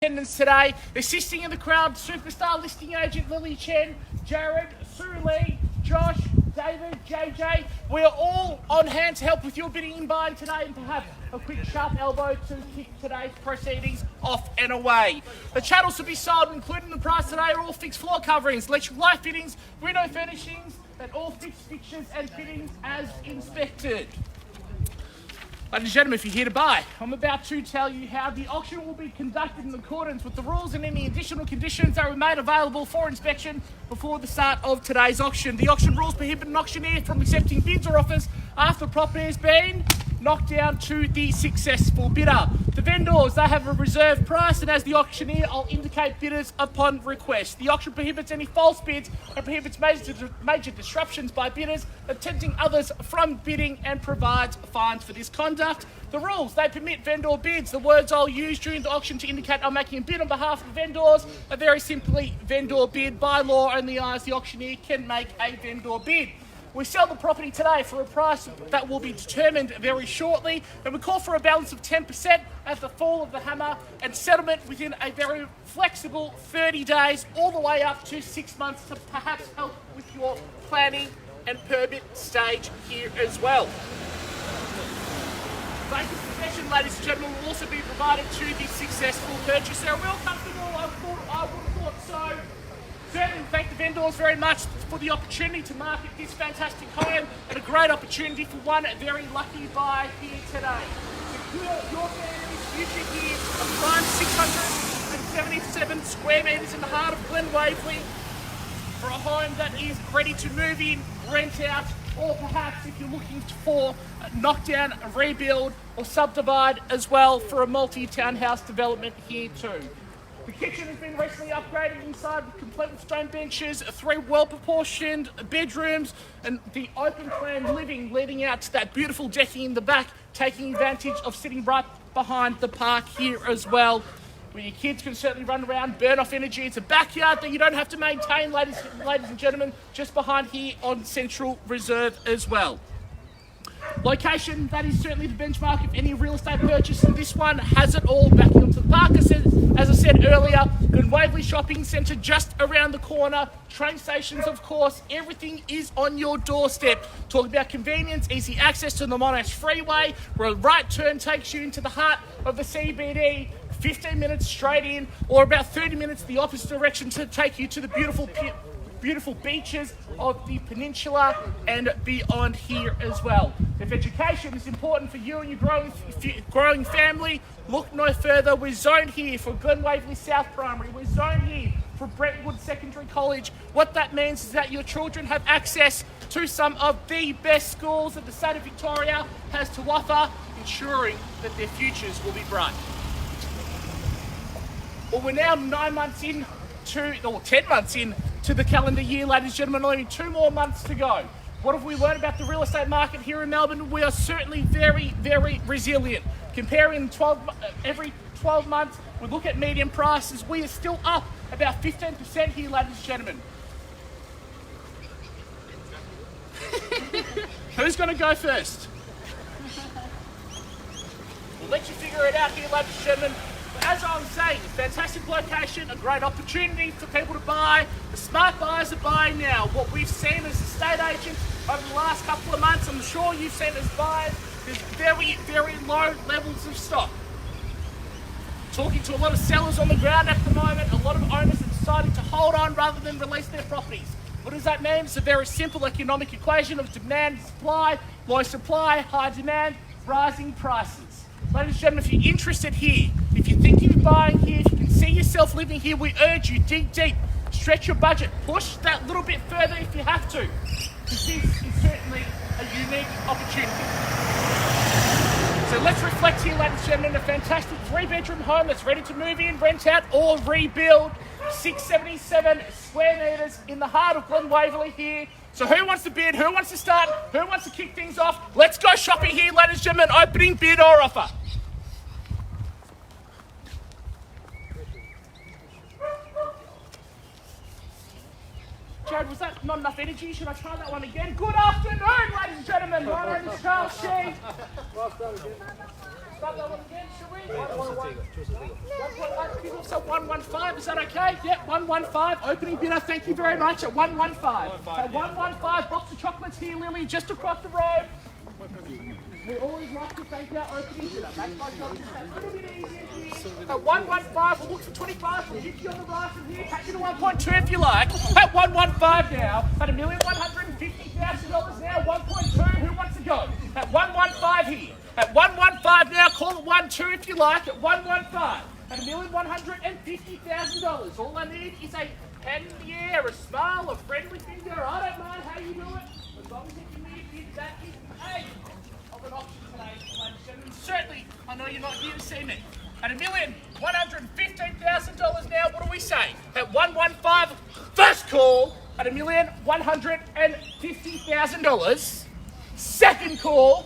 Attendance today, assisting in the crowd, superstar listing agent Lily Chen, Jared, Sue Lee, Josh, David, JJ. We are all on hand to help with your bidding and buying today, and perhaps a quick sharp elbow to kick today's proceedings off and away. The channels to be sold, including the price today, are all fixed floor coverings, electric light fittings, window furnishings, and all fixed fixtures and fittings as inspected. Ladies and gentlemen, if you're here to buy, I'm about to tell you how the auction will be conducted in accordance with the rules and any additional conditions that were made available for inspection before the start of today's auction. The auction rules prohibit an auctioneer from accepting bids or offers after the property has been knocked down to the successful bidder. The vendors, they have a reserve price, and as the auctioneer, I'll indicate bidders upon request. The auction prohibits any false bids and prohibits major disruptions by bidders, attempting others from bidding, and provides fines for this conduct. The rules, they permit vendor bids. The words I'll use during the auction to indicate I'm making a bid on behalf of the vendors are very simply vendor bid. By law, only I as the auctioneer can make a vendor bid. We sell the property today for a price that will be determined very shortly, and we call for a balance of 10% at the fall of the hammer and settlement within a very flexible 30 days all the way up to 6 months to perhaps help with your planning and permit stage here as well. Vacant possession, ladies and gentlemen, will also be provided to the successful purchaser. Well comfortable, I would have thought so. Certainly thank the vendors very much for the opportunity to market this fantastic home, and a great opportunity for one very lucky buyer here today. Secure your family's future here, a prime 677 square metres in the heart of Glen Waverley for a home that is ready to move in, rent out, or perhaps if you're looking for a knockdown, a rebuild, or subdivide as well for a multi-townhouse development here too. The kitchen has been recently upgraded inside, complete with stone benches, 3 well-proportioned bedrooms, and the open plan living leading out to that beautiful decking in the back, taking advantage of sitting right behind the park here as well, where your kids can certainly run around, burn off energy. It's a backyard that you don't have to maintain, ladies and gentlemen, just behind here on Central Reserve as well. Location, that is certainly the benchmark of any real estate purchase, and this one has it all backing onto the park. As I said earlier, Glen Waverley Shopping Centre just around the corner, train stations of course, everything is on your doorstep. Talk about convenience, easy access to the Monash freeway, where a right turn takes you into the heart of the CBD, 15 minutes straight in, or about 30 minutes the opposite direction to take you to the beautiful beaches of the peninsula and beyond here as well. If education is important for you and your growing family, look no further. We're zoned here for Glen Waverley South Primary. We're zoned here for Brentwood Secondary College. What that means is that your children have access to some of the best schools that the state of Victoria has to offer, ensuring that their futures will be bright. Well, we're now 9 months in or 10 months in to the calendar year, ladies and gentlemen, only 2 more months to go. What have we learned about the real estate market here in Melbourne? We are certainly very, very resilient. Comparing every 12 months, we look at median prices, we are still up about 15% here, ladies and gentlemen. Who's going to go first? We'll let you figure it out here, ladies and gentlemen. As I was saying, fantastic location, a great opportunity for people to buy. The smart buyers are buying now. What we've seen as estate agents over the last couple of months, I'm sure you've seen as buyers, there's very, very low levels of stock. Talking to a lot of sellers on the ground at the moment, a lot of owners are deciding to hold on rather than release their properties. What does that mean? It's a very simple economic equation of demand and supply, low supply, high demand, rising prices. Ladies and gentlemen, if you're interested here, if you're thinking of buying here, if you can see yourself living here, we urge you, dig deep, stretch your budget, push that little bit further if you have to, because this is certainly a unique opportunity. So let's reflect here, ladies and gentlemen, a fantastic 3-bedroom home that's ready to move in, rent out, or rebuild. 677 square metres in the heart of Glen Waverley here. So who wants to bid? Who wants to start? Who wants to kick things off? Let's go shopping here, ladies and gentlemen. Opening bid or offer. Jared, was that not enough energy? Should I try that one again? Good afternoon, ladies and gentlemen. My name is Charles Sheen. start that one again, shall we? 1.1, so 115, is that okay? Yep, 115, opening bidder, thank you very much, at 115. At 115, box of chocolates here, Lily, just across the road. We always like to thank our opening bidder. Makes my job just a little bit easier here. At 115, we'll look for 25, we'll hit you on the right from here, take you to 1.2 if you like. At 115 now, at $1,150,000 now, 1.2, who wants to go? At 115 here. At 115 now, call it 1.2 if you like, at 115. At $1,150,000. All I need is a hand in the air, a smile, a friendly finger. I don't mind how you do it. As long as you can bid that is hey, of an option today, ladies and gentlemen. Certainly, I know you're not here to see me. At $1,115,000 now, what do we say? At 115, first call at $1,150,000. Second call,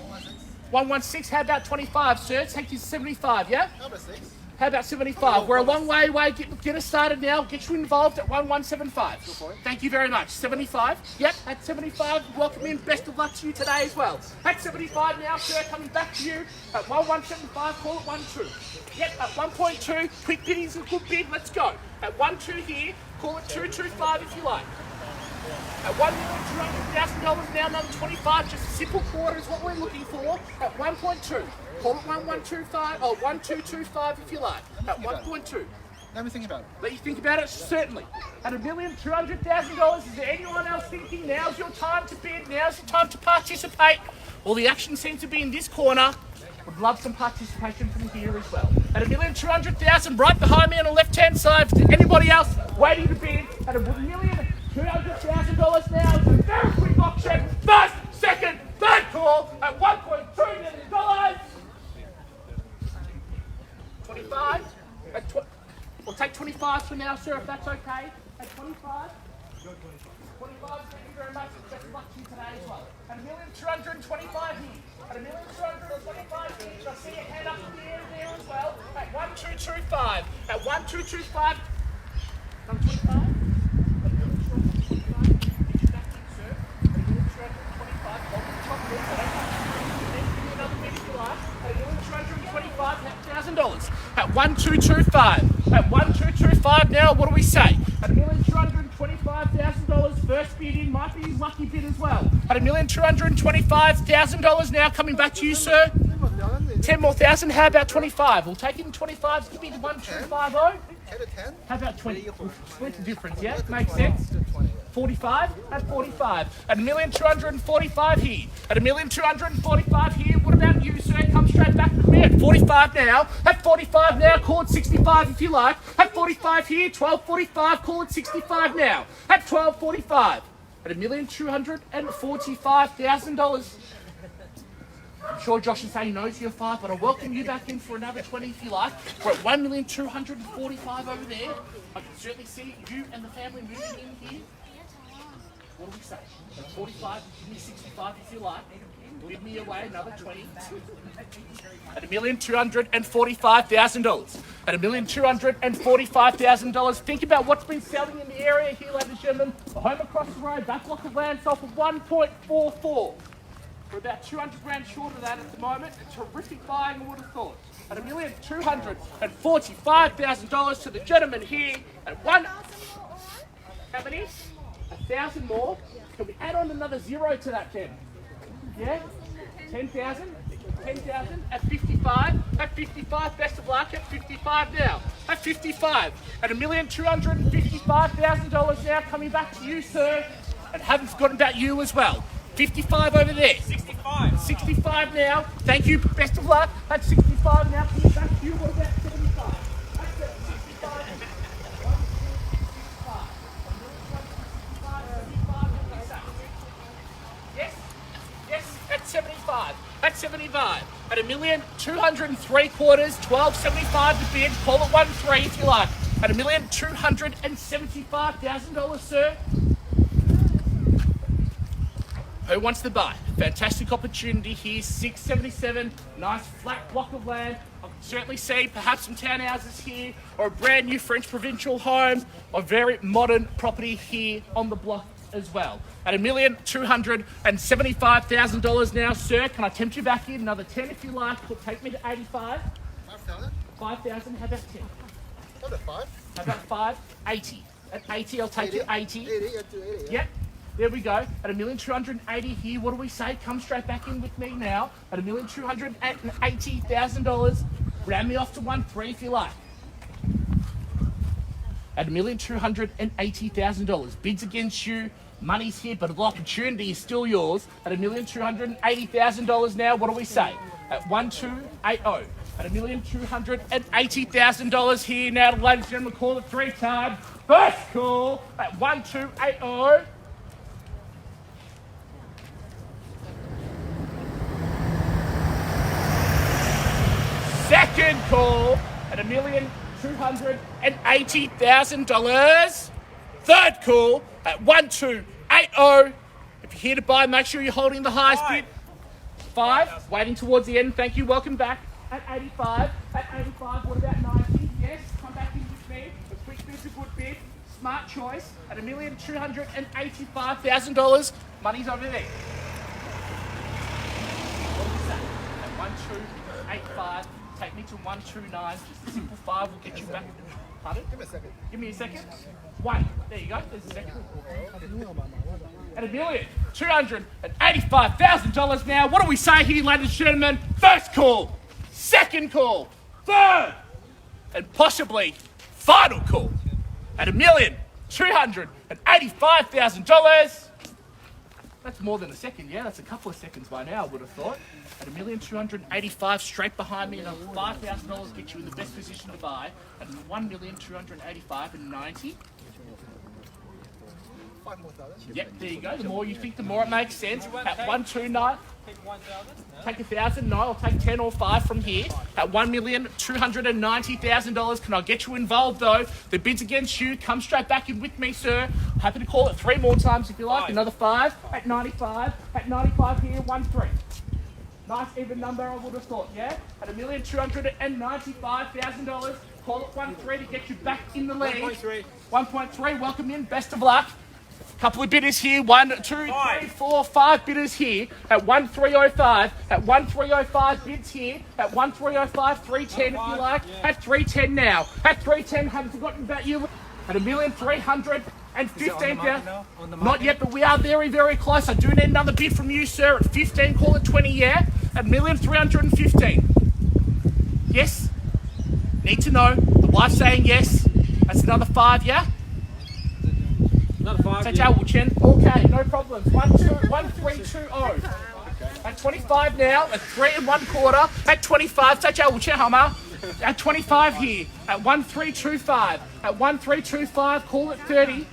116. How about 25, sir? Take you 75, yeah? How about 6? How about 75? We're a long way away. Get us started now. Get you involved at 1175. Thank you very much. 75. Yep, at 75. Welcome in. Best of luck to you today as well. At 75 now, sir. Coming back to you at 1175. Call it 1.2. Yep, at 1.2. Quick bid is a good bid. Let's go. At 1.2 here. Call it 2.25 if you like. At $1,200,000 now, another 25. Just a simple quarter is what we're looking for. At 1.2. Call it 1125 or 1225 if you like. At 1.2. Let me think about it. Let you think about it, certainly. At $1,200,000, is there anyone else thinking now's your time to bid, now's your time to participate? Well, the action seems to be in this corner. Would love some participation from here as well. At $1,200,000, right behind me on the left-hand side. Anybody else waiting to bid? At $1,200,000 now, it's a very quick auction. First, second, third call at $1.2 million. 25. We'll take 25 for now, sir, if that's okay. At 25. 25, thank you very much. Best of luck to you today as well. At $1,225,000 here. At $1,225,000 here. I see your hand up in the air there as well. At 1225. At 1225. Number 25. $1,225,000 at 1225. At 1225 now, what do we say? At $1,225,000, first bid in might be his lucky bid as well. At $1,225,000 now, coming back to you, sir. 10 more thousand. How about 25? We'll take it in 25. Give me the 1250. 10 to 10? How about 20? We'll split the difference, yeah? Makes sense? 45 at 45. At $1,245,000 here. At $1,245,000 here. What about you, sir? Come straight back to me at 45 now. At 45 now, call it 65 if you like. At 45 here, 1245, call it 65 now. At 1245. At $1,245,000. I'm sure Josh is saying no to your 5, but I'll welcome you back in for another 20 if you like. We're at $1,245,000 over there. I can certainly see you and the family moving in here. What do we say? At 45, give me 65 if you like. Give me away another 20. At $1,245,000. At $1,245,000. Think about what's been selling in the area here, ladies and gentlemen. The home across the road, that block of land sold for 1.44. We're about 200 grand short of that at the moment. A terrific buying, I would have thought. At $1,245,000 to the gentleman here at one. How many? 1,000 more. Can we add on another zero to that then? Yeah? 10,000? 10,000 at 55. At 55, best of luck. At 55 now. At 55. At $1,255,000 now. Coming back to you, sir. And haven't forgotten about you as well. 55 over there. 65. 65 now. Thank you. Best of luck. At 65 now. Coming back to you. What about 75? At 65. Yes. Yes. At 75. At 75. At $1,203,400. 1275 to bid. Call it 1.3 if you like. At $1,275,000, sir. Who wants to buy? Fantastic opportunity here, 677, nice flat block of land. I can certainly see perhaps some townhouses here, or a brand new French provincial home, or very modern property here on the block as well. At $1,275,000 now, sir. Can I tempt you back in? Another 10 if you like. Take me to 85. 5,000? 5,000. How about 10? What about 5? How about 5? 80. At 80, I'll take you 80. 80, yeah, do 80. Yep. There we go. At $1,280,000 here, what do we say? Come straight back in with me now. At $1,280,000. Round me off to 1.3 if you like. At $1,280,000. Bids against you. Money's here, but the opportunity is still yours. At $1,280,000 now, what do we say? At 1,280. At $1,280,000 here now, ladies and gentlemen, call it 3 times. First call at 1,280. Second call at $1,280,000. Third call at 1,280. If you're here to buy, make sure you're holding the highest bid. 5, waiting towards the end. Thank you. Welcome back. At 85. At 85, what about 90? Yes, come back in with me. A quick bid's a good bid. Smart choice. At $1,285,000. Money's over there. What do we say? At 1,285. Take me to 129. Just a simple 5 will get you back. Pardon? Give me a second. Give me a second. 1. There you go. There's a second. At $1,285,000 now. What do we say here, ladies and gentlemen? First call. Second call. Third. And possibly final call. At $1,285,000. That's more than a second, yeah? That's a couple of seconds by now, I would have thought. At $1,285,000 straight behind me, another $5,000 get you in the best position to buy. At $1,285,090. 5 more thousand. Yep, there you go. The more you think, the more it makes sense. At 129, take 1,000. No, I'll take 10 or 5 from here. At $1,290,000. Can I get you involved though? The bid's against you. Come straight back in with me, sir. Happy to call it 3 more times if you like. Another 5 at 95. At 95 here, 1-3. Nice even number, I would have thought, yeah? At $1,295,000. Call it 1-3 to get you back in the lead. 1.3. 1.3. Welcome in. Best of luck. Couple of bidders here. 1, 2, 3, 4, 5 bidders here. At 1,305. At 1,305 bids here. At 1,305, 310 if you like. At 310 now. At 310, haven't forgotten about you. At $1,315,000. Not yet, but we are very, very close. I do need another bid from you, sir. At 15, call it 20, yeah? At $1,315,000. Yes? Need to know. The wife's saying yes. That's another 5, yeah? Another 5. That's our Chen. Okay, no problems. 1,320. At 25 now. At 3 1/4. At 25. That's our Chen, Hammer. At 25 here. At 1,325. At 1,325. Call it 30.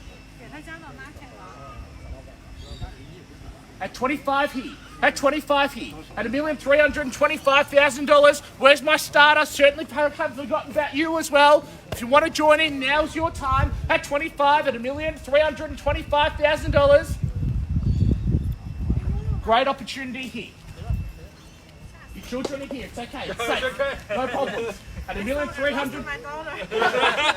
At 25 here. At 25 here. At $1,325,000. Where's my starter? Certainly haven't forgotten about you as well. If you want to join in, now's your time. At 25, at $1,325,000. Great opportunity here. Your children are here. It's okay. It's safe. okay. No problems. At $1,300,000.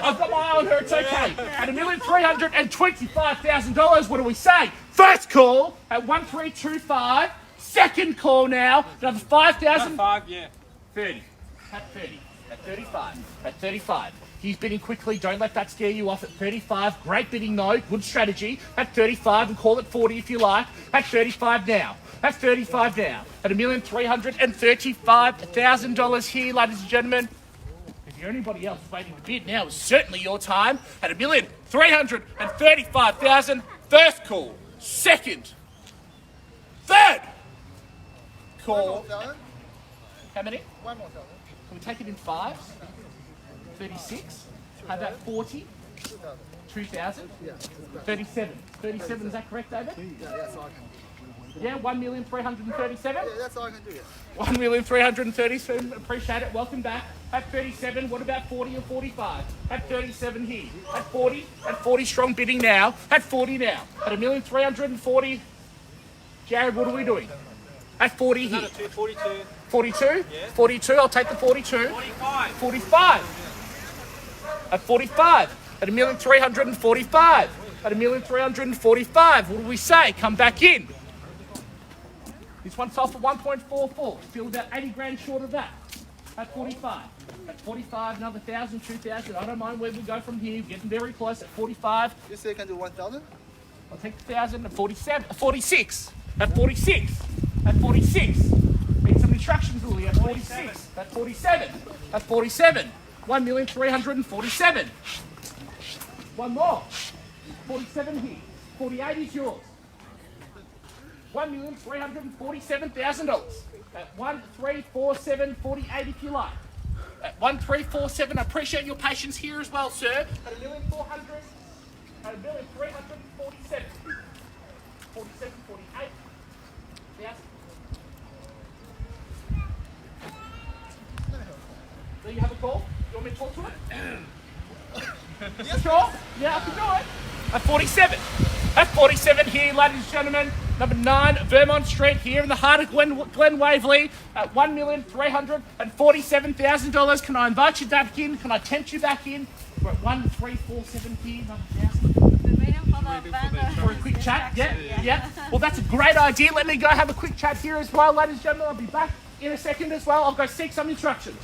I've got my eye on her. It's okay. At $1,325,000. What do we say? First call at 1,325. Second call now. Another 5,000. 5, yeah. 30. At 30. At 35. At 35. He's bidding quickly. Don't let that scare you off at 35. Great bidding though. Good strategy. At 35 and call it 40 if you like. At 35 now. At 35 now. At $1,335,000 here, ladies and gentlemen. If you're anybody else waiting to bid, now is certainly your time. At $1,335,000. First call. Second. Third. Call. How many? 1 more thousand. Can we take it in 5? 36. How about 40? 2,000? Yeah. 37. 37, is that correct, David? Yeah, that's all I can do. Yeah, 1,337? Yeah, that's all I can do. Yeah. 1,337. Appreciate it. Welcome back. At 37, what about 40 or 45? At 37 here. At 40. At 40, strong bidding now. At 40 now. At $1,340,000. Jared, what are we doing? At 40 here. 42. 42? Yeah. 42, I'll take the 42. 45. 45. At 45. At $1,345,000. at $1,345,000. What do we say? Come back in. This one sold for 1.44. Still about 80 grand short of that. At 45. At 45, another 1,000, 2,000. I don't mind where we go from here. We're getting very close at 45. You say you can do 1,000? I'll take the 1,000 at 47. At 46. At 46. At 46. Need some instructions, Willie. At 46. At 47. At 47. 1,347,000. One more. 47 here. 48 is yours. $1,347,000. At 1,347,48 if you like. At 1,347, I appreciate your patience here as well, sir. At 1,400, at 1,347. 47, 48. Yes. Do you have a call? You want me to talk to it? Sure? Yeah, I can do it. At 47. At 47 here, ladies and gentlemen. Number 9, Vermont Street, here in the heart of Glen Waverley, at $1,347,000. Can I invite you back in? Can I tempt you back in? We're at 1,347 here, another 1,000. For a quick chat? Yeah. Well, that's a great idea. Let me go have a quick chat here as well, ladies and gentlemen. I'll be back in a second as well. I'll go seek some instructions.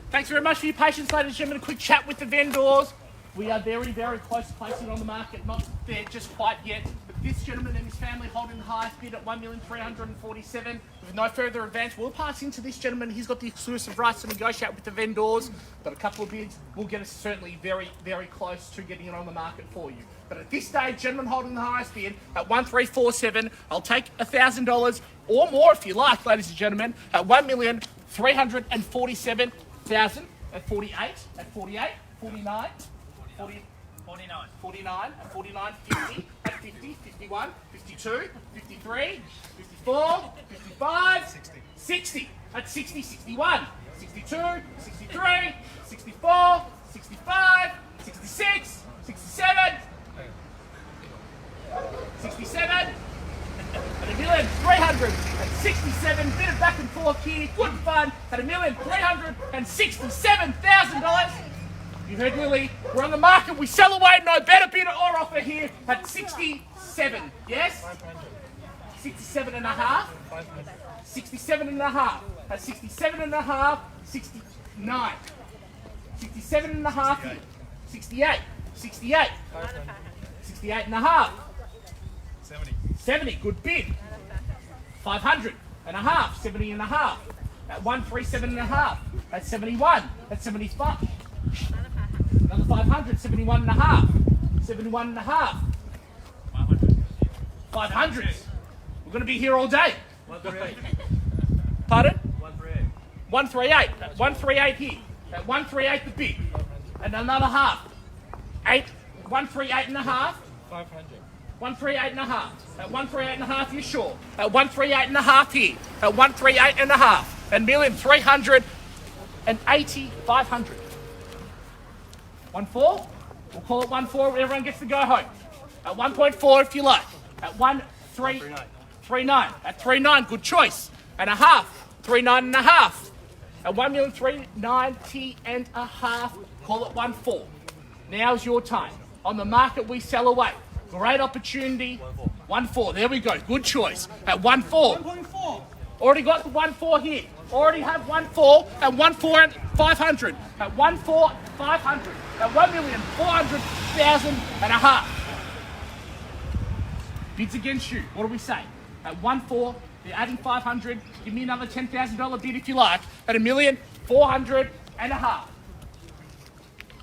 Thanks very much for your patience, ladies and gentlemen. A quick chat with the vendors. We are very, very close to placing it on the market. Not there just quite yet. But this gentleman and his family holding the highest bid at $1,347,000. With no further advance, we'll pass into this gentleman. He's got the exclusive rights to negotiate with the vendors. But a couple of bids will get us certainly very, very close to getting it on the market for you. But at this stage, gentleman holding the highest bid at $1,347,000. I'll take $1,000 or more if you like, ladies and gentlemen, at $1,347,000. At 48, at 48, 49, 40, 49, 49, at 49, 50, at 50, 51, 52, 53, 54, 55, 60, at 60, 61, 62, 63, 64, 65, 66, 67, 67, at $1,367,000, bit of back and forth here, good fun, at $1,367,000. You heard Willie, we're on the market, we sell away, no better bidder or offer here at 67, yes? 67 and a half, 67 and a half, at 67 and a half, 69, 67 and a half, 68, 68, 68 and a half, 70, 70, good bid. 500 and a half, 70 and a half. At 137 and a half. That's 71. That's 75. Another 500, 71 and a half. 71 and a half. 500. We're going to be here all day. 138. Pardon? 138. 138. At 138 here. At 138 the bid. And another half. 138 and a half. 500. 138 and a half. At 138 and a half, you sure? At 138 and a half here. At 138 and a half. And 1,380,500. 1.4? We'll call it 1.4. Everyone gets to go home. At 1.4 if you like. At 1.339. At 3.9, good choice. And a half. 3.9 and a half. At 1,390,000 and a half. Call it 1.4. Now's your time. On the market, we sell away. Great opportunity. 1.4. There we go. Good choice. At 1.4. 1.4. Already got the 1.4 here. Already have 1.4 and 1.4 and 500. At 1.4, 500. At 1,400,000 and a half. Bids against you. What do we say? At 1.4, you're adding 500. Give me another $10,000 bid if you like. At 1,400,000 and a half.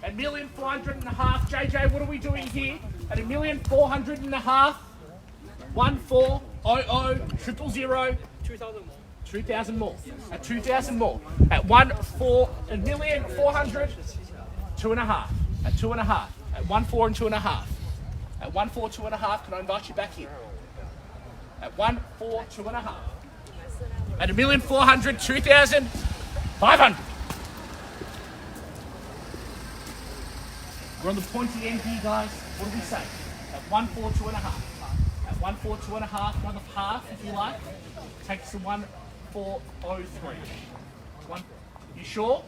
At 1,400,000 and a half. JJ, what are we doing here? At 1,400,000 and a half. 1,400,000. 2,000 more. At 2,000 more. At 1,400,000. 2.5. At 2.5. At 1.4 and 2.5. At 1.4, 2.5. Can I invite you back here? At 1.4, 2.5. At 1,400,000, 2,500. We're on the pointy end here, guys. What do we say? At 1.4, 2.5. At 1.4, 2.5. Another half, if you like. Takes to 1,403. You sure?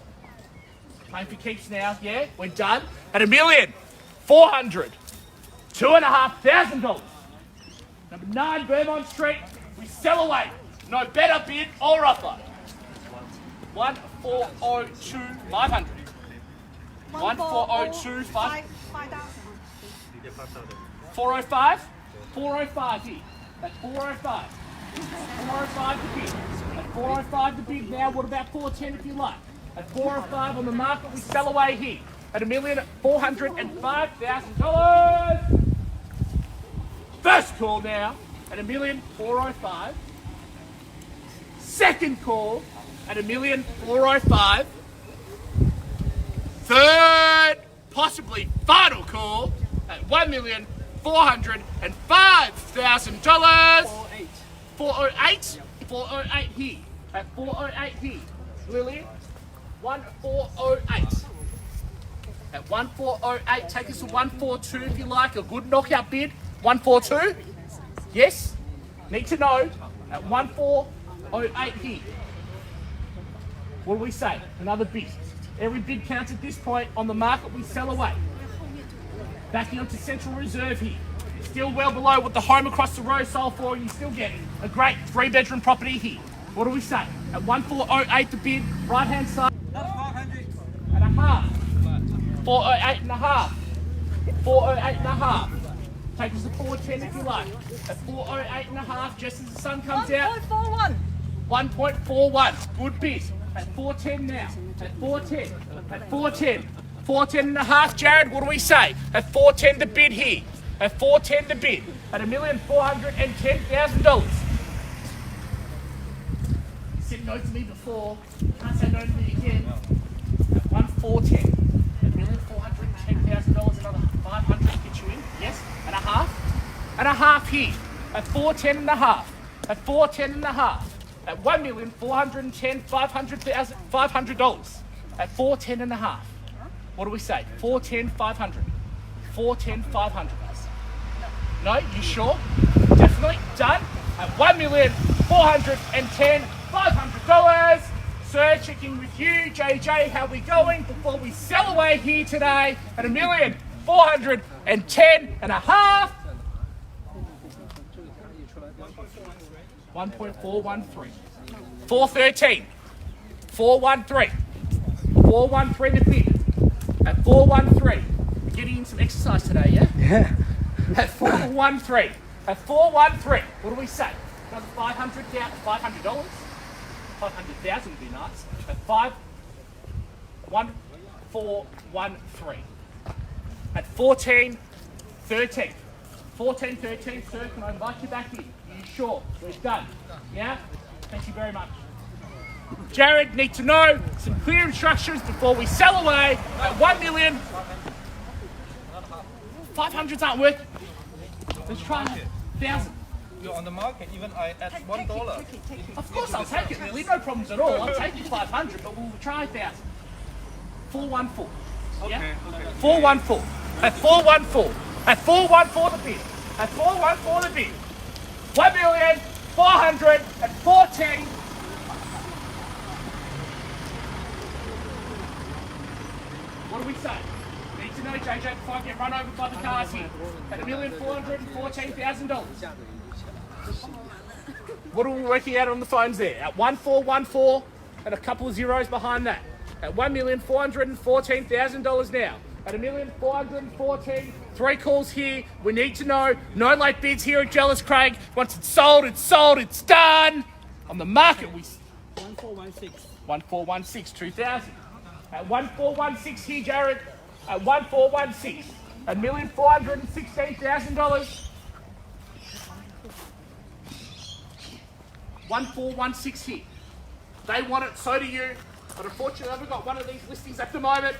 Playing for keeps now. Yeah, we're done. At 1,400,000. $2,500. Number 9 Vermont Street. We sell away. No better bid or offer. 1,402,500. 1,402,500. 405. 405 here. At 405. 405 the bid. At 405 the bid now. What about 410 if you like? At 405 on the market, we sell away here. At $1,405,000. First call now at 1,405,000. Second call at 1,405,000. Third, possibly final call at $1,405,000. 408. 408 here. At 408 here. Lillian, 1,408. At 1,408, take us to 1,42 if you like. A good knockout bid. 1,42? Yes? Need to know. At 1,408 here. What do we say? Another bid. Every bid counts at this point. On the market, we sell away. Backing onto Central Reserve here. Still well below what the home across the road sold for, and you're still getting a great 3-bedroom property here. What do we say? At 1,408 the bid, right hand side. That's 500. And a half. 408 and a half. 408 and a half. Take us to 410 if you like. At 408 and a half, just as the sun comes out. 1.41. 1.41. Good bid. At 410 now. At 410. At 410. 410 and a half, Jared, what do we say? At 410 the bid here. At 410 the bid. At $1,410,000. You said no to me before. Can't say no to me again. At 1,410. At $1,410,000. Another 500 to get you in. Yes? And a half. And a half here. At 410 and a half. At 410 and a half. At $1,410,500. At 410 and a half. What do we say? 410, 500. 410, 500. No, you sure? Definitely done. At $1,410,500. Sir, checking with you, JJ, how we going before we sell away here today at $1,410 and a half. 1.413. 413. 413. 413 the bid. At 413. We're getting in some exercise today, yeah? Yeah. At 413. At 413, what do we say? Another $500. $500,000 would be nice. At 51413. At 1413. 1413, sir, can I invite you back in? Are you sure? We're done. Yeah? Thank you very much. Jared, need to know some clear instructions before we sell away at 1 million. 500s aren't working. Let's try 1,000. You're on the market, even I at $1. Of course I'll take it, Lily. No problems at all. I'll take you 500, but we'll try 1,000. 414. Yeah? Okay. 414. At 414. At 414 the bid. At 414 the bid. 1,414. What do we say? Need to know, JJ, before I get run over by the cars here. At $1,414,000. What are we working out on the phones there? At 1414 and a couple of zeros behind that. At $1,414,000 now. At $1,414,000, 3 calls here. We need to know. No late bids here at Jellis, Craig. Once it's sold, it's done. On the market, we 1416. 1416, 2,000. At 1416 here, Jared. At 1416. At $1,416,000. 1416 here. They want it, so do you. But unfortunately, I've got one of these listings at the moment.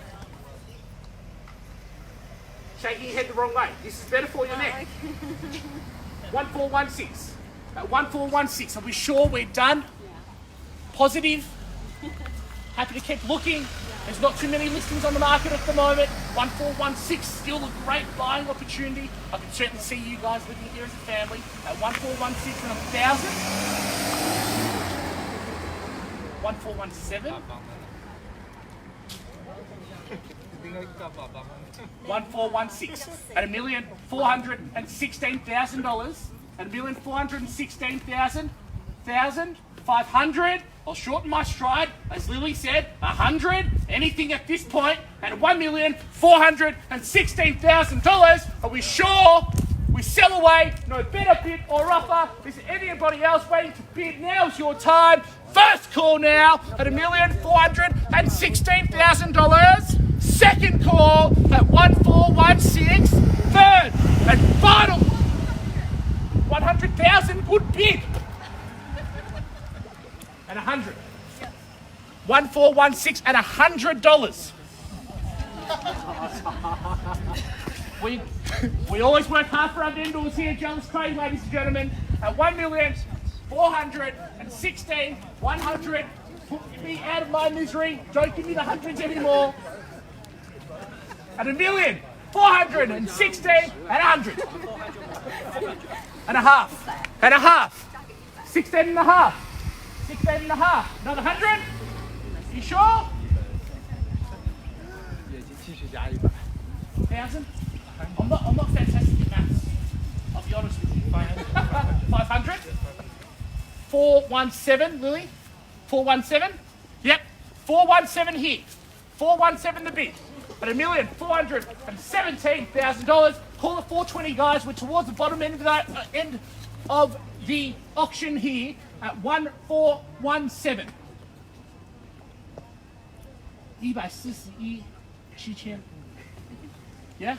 Shaking your head the wrong way. This is better for your neck. 1416. At 1416. Are we sure we're done? Positive. Happy to keep looking. There's not too many listings on the market at the moment. 1416, still a great buying opportunity. I can certainly see you guys living here as a family. At 1416 and 1,000. 1417. 1416 at $1,416,000. At $1,416,000. 500. I'll shorten my stride, as Lily said. 100. Anything at this point at $1,416,000. Are we sure we sell away? No better bid or offer. Is there anybody else waiting to bid? Now's your time. First call now at $1,416,000. Second call at 1416. Third and final 100,000. Good bid. And 100. 1416 and $100. We always work hard for our vendors here, Jellis, Craig, ladies and gentlemen. At 1,416,100. 100. Put me out of my misery. Don't give me the hundreds anymore. At $1,416,100. And a half. And a half. 16 and a half. 16 and a half. Another 100? You sure? 1,000? I'm not fantastic at maths. I'll be honest with you. 500? 417, Lily? 417? Yep. 417 here. 417 the bid. At $1,417,000. Call it 420, guys. We're towards the bottom end of the auction here at 1417. 147,000. Yeah?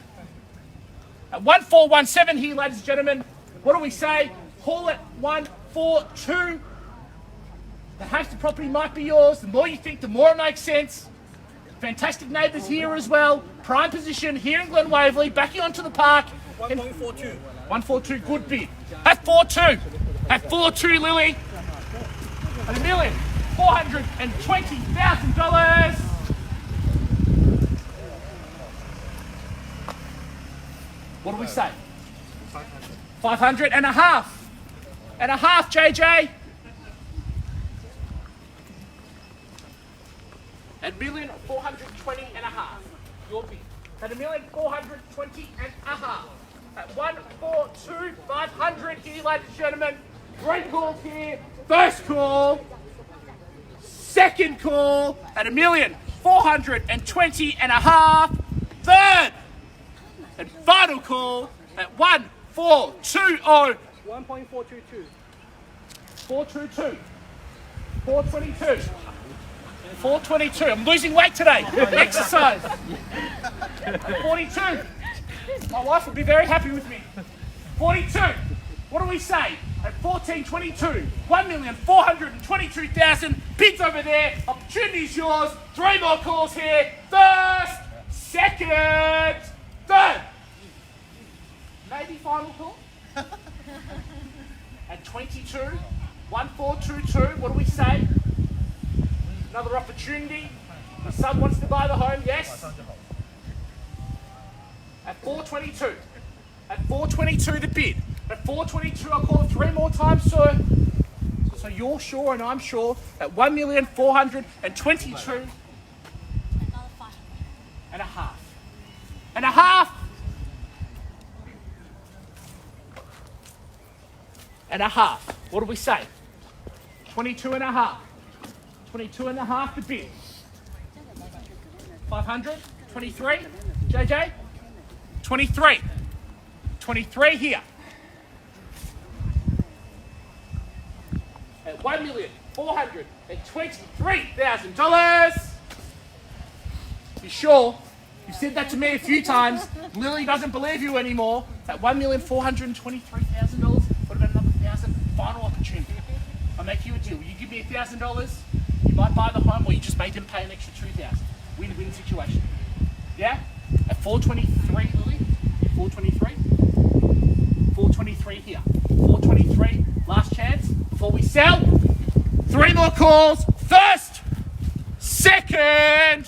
At 1417 here, ladies and gentlemen. What do we say? Call it 142. The house of property might be yours. The more you think, the more it makes sense. Fantastic neighbours here as well. Prime position here in Glen Waverley. Backing onto the park. 1.42. 142, good bid. At 4.2. At 4.2, Lily. At $1,420,000. What do we say? 500 and a half. And a half, JJ. At $1,420,000 and a half. Your bid. At $1,420,000 and a half. At 142,500 here, ladies and gentlemen. 3 calls here. First call. Second call at $1,420,000 and a half. Third and final call at 420. 1.422. 422. 422. 422. I'm losing weight today. Exercise. 42. My wife will be very happy with me. 42. What do we say? At 1422, 1,422,000. Bids over there. Opportunity's yours. 3 more calls here. First, second, third. Maybe final call. At 22, 1422. What do we say? Another opportunity. The son wants to buy the home. Yes. At 422. At 422 the bid. At 422 I'll call it 3 more times, sir. So you're sure and I'm sure at 1,422,000 and a half. And a half. And a half. What do we say? 22 and a half. 22 and a half the bid. 500. 23. JJ. 23. 23 here. At $1,423,000. You sure? You've said that to me a few times. Lily doesn't believe you anymore. At $1,423,000. What about another $1,000? Final opportunity. I'll make you a deal. You give me $1,000, you might buy the home, or you just make him pay an extra $2,000. Win-win situation. Yeah? At 423, Lily. 423. 423 here. 423. Last chance before we sell. 3 more calls. First, second,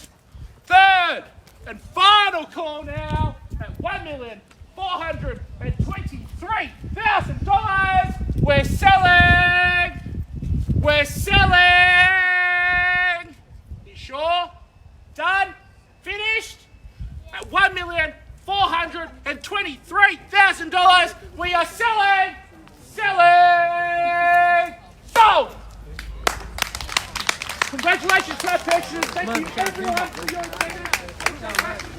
third, and final call now at $1,423,000. We're selling. We're selling. You sure? Done? Finished? At $1,423,000. We are selling. Selling. Sold. Congratulations to our purchasers. Thank you everyone for your attendance.